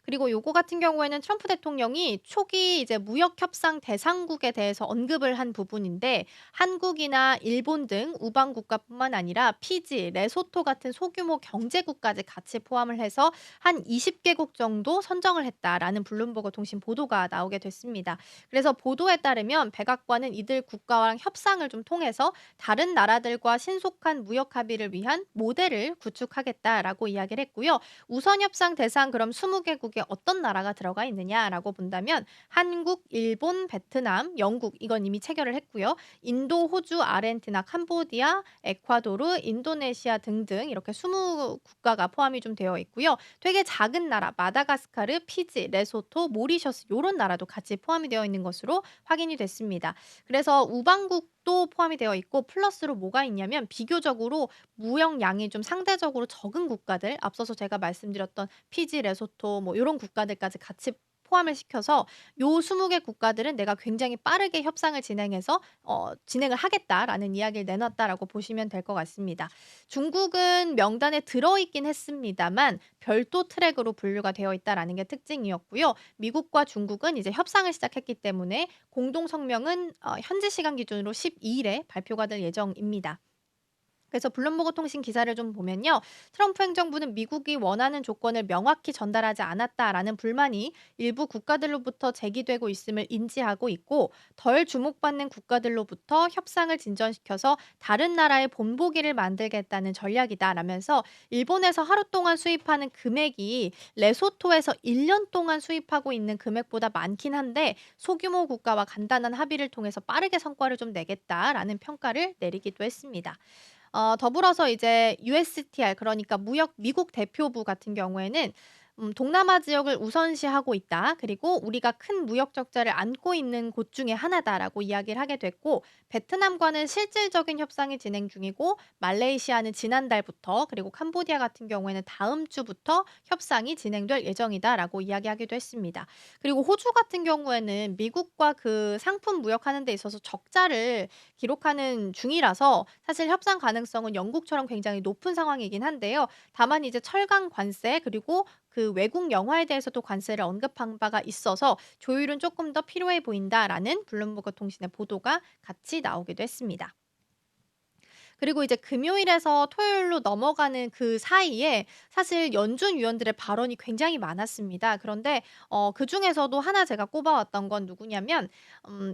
그리고 요거 같은 경우에는 트럼프 대통령이 초기 이제 무역 협상 대상국에 대해서 언급을 한 부분인데 한국이나 일본 등 우방 국가뿐만 아니라 피지, 레소토 같은 소규모 경제국까지 같이 포함을 해서 한 20 개국 정도 선정을 했다라는 블룸버그 통신 보도가 나오게 됐습니다. 그래서 보도에 따르면 백악관은 이들 국가와랑 협상을 좀 통해서 다른 나라들과 신속한 무역 합의를 위한 모델을 구축하겠다라고 이야기를 했고요. 우선 협상 대상 그럼 20 개국에 어떤 나라가 들어가 있느냐라고 본다면 한국, 일본, 베트남, 영국 이건 이미 체결을 했고요. 인도, 호주, 아르헨티나, 캄보디아, 에콰도르, 인도네시아 등등 이렇게 20 국가가 포함이 좀 되어 있고요. 되게 작은 나라 마다가스카르, 피지, 레소토, 모리셔스 요런 나라도 같이 포함이 되어 있는 것으로 확인이 됐습니다. 그래서 우방국도 포함이 되어 있고 플러스로 뭐가 있냐면 비교적으로 무역량이 좀 상대적으로 적은 국가들 앞서서 제가 말씀드렸던 피지, 레소토 뭐 요런 국가들까지 같이 포함을 시켜서 요 20개 국가들은 "내가 굉장히 빠르게 협상을 진행해서 진행을 하겠다."라는 이야기를 내놨다라고 보시면 될 것 같습니다. 중국은 명단에 들어 있긴 했습니다만 별도 트랙으로 분류가 되어 있다라는 게 특징이었고요. 미국과 중국은 이제 협상을 시작했기 때문에 공동 성명은 현지 시간 기준으로 12 일에 발표가 될 예정입니다. 그래서 블룸버그 통신 기사를 좀 보면요. 트럼프 행정부는 미국이 원하는 조건을 명확히 전달하지 않았다라는 불만이 일부 국가들로부터 제기되고 있음을 인지하고 있고 덜 주목받는 국가들로부터 협상을 진전시켜서 다른 나라의 본보기를 만들겠다는 전략이다라면서 일본에서 하루 동안 수입하는 금액이 레소토에서 1년 동안 수입하고 있는 금액보다 많긴 한데 소규모 국가와 간단한 합의를 통해서 빠르게 성과를 좀 내겠다라는 평가를 내리기도 했습니다. 더불어서 이제 USTR 그러니까 무역 미국 대표부 같은 경우에는 "동남아 지역을 우선시하고 있다. 그리고 우리가 큰 무역 적자를 안고 있는 곳 중에 하나다."라고 이야기를 하게 됐고 베트남과는 실질적인 협상이 진행 중이고 말레이시아는 지난달부터 그리고 캄보디아 같은 경우에는 다음 주부터 협상이 진행될 예정이다라고 이야기하기도 했습니다. 그리고 호주 같은 경우에는 미국과 그 상품 무역하는 데 있어서 적자를 기록하는 중이라서 사실 협상 가능성은 영국처럼 굉장히 높은 상황이긴 한데요. 다만 이제 철강 관세 그리고 그 외국 영화에 대해서도 관세를 언급한 바가 있어서 "조율은 조금 더 필요해 보인다."라는 블룸버그 통신의 보도가 같이 나오기도 했습니다. 그리고 이제 금요일에서 토요일로 넘어가는 그 사이에 사실 연준 위원들의 발언이 굉장히 많았습니다. 그런데 그중에서도 하나 제가 꼽아 왔던 건 누구냐면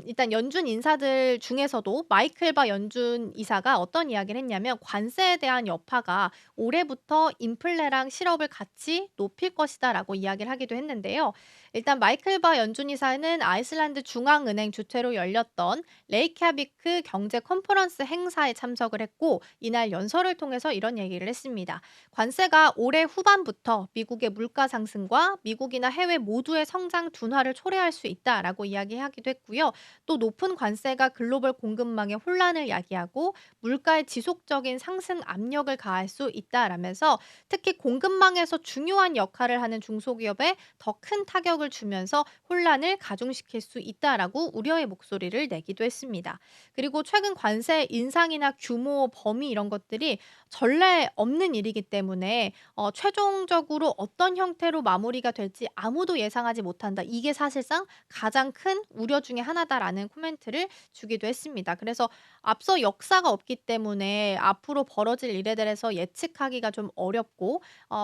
일단 연준 인사들 중에서도 마이클 바 연준 이사가 어떤 이야기를 했냐면 "관세에 대한 여파가 올해부터 인플레랑 실업을 같이 높일 것이다."라고 이야기를 하기도 했는데요. 일단 마이클 바 연준 이사는 아이슬란드 중앙은행 주최로 열렸던 레이캬비크 경제 컨퍼런스 행사에 참석을 했고 이날 연설을 통해서 이런 얘기를 했습니다. 관세가 올해 후반부터 미국의 물가 상승과 미국이나 해외 모두의 성장 둔화를 초래할 수 있다라고 이야기하기도 했고요. 또 높은 관세가 글로벌 공급망의 혼란을 야기하고 물가의 지속적인 상승 압력을 가할 수 있다라면서 특히 공급망에서 중요한 역할을 하는 중소기업에 더 큰 타격을 주면서 혼란을 가중시킬 수 있다라고 우려의 목소리를 내기도 했습니다. 그리고 최근 관세 인상이나 규모, 범위 이런 것들이 전례 없는 일이기 때문에 최종적으로 어떤 형태로 마무리가 될지 아무도 예상하지 못한다. 이게 사실상 가장 큰 우려 중에 하나다라는 코멘트를 주기도 했습니다. 그래서 앞서 역사가 없기 때문에 앞으로 벌어질 일에 대해서 예측하기가 좀 어렵고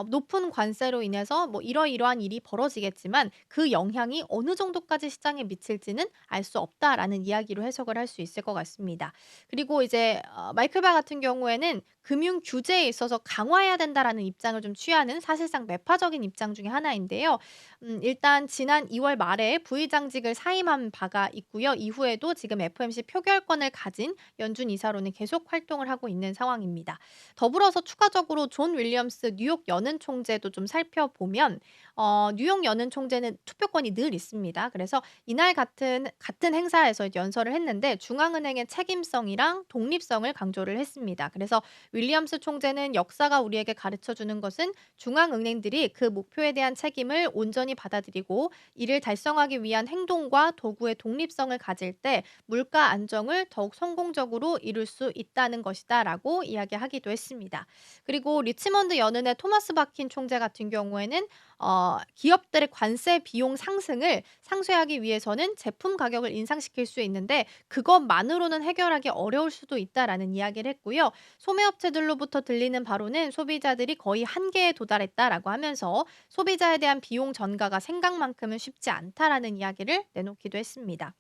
높은 관세로 인해서 뭐 이러이러한 일이 벌어지겠지만 그 영향이 어느 정도까지 시장에 미칠지는 알 수 없다라는 이야기로 해석을 할 수 있을 것 같습니다. 그리고 이제 마이클 바 같은 경우에는 금융 규제에 있어서 강화해야 된다라는 입장을 좀 취하는 사실상 매파적인 입장 중에 하나인데요. 일단 지난 2월 말에 부의장직을 사임한 바가 있고요. 이후에도 지금 FOMC 표결권을 가진 연준 이사로는 계속 활동을 하고 있는 상황입니다. 더불어서 추가적으로 존 윌리엄스 뉴욕 연은 총재도 좀 살펴보면 뉴욕 연은 총재는 투표권이 늘 있습니다. 그래서 이날 같은 행사에서 연설을 했는데 중앙은행의 책임성이랑 독립성을 강조를 했습니다. 그래서 윌리엄스 총재는 "역사가 우리에게 가르쳐 주는 것은 중앙은행들이 그 목표에 대한 책임을 온전히 받아들이고 이를 달성하기 위한 행동과 도구의 독립성을 가질 때 물가 안정을 더욱 성공적으로 이룰 수 있다는 것이다."라고 이야기하기도 했습니다. 그리고 리치먼드 연은의 토마스 바킨 총재 같은 경우에는 기업들의 관세 비용 상승을 상쇄하기 위해서는 제품 가격을 인상시킬 수 있는데 그것만으로는 해결하기 어려울 수도 있다라는 이야기를 했고요. 소매업체들로부터 들리는 바로는 소비자들이 거의 한계에 도달했다라고 하면서 소비자에 대한 비용 전가가 생각만큼은 쉽지 않다라는 이야기를 내놓기도 했습니다.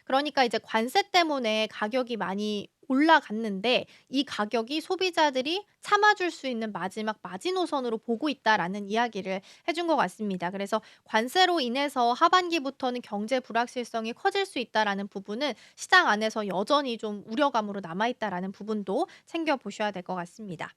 그러니까 이제 관세 때문에 가격이 많이 올라갔는데 이 가격이 소비자들이 참아줄 수 있는 마지막 마지노선으로 보고 있다라는 이야기를 해준 것 같습니다. 그래서 관세로 인해서 하반기부터는 경제 불확실성이 커질 수 있다라는 부분은 시장 안에서 여전히 좀 우려감으로 남아 있다라는 부분도 챙겨 보셔야 될 것 같습니다.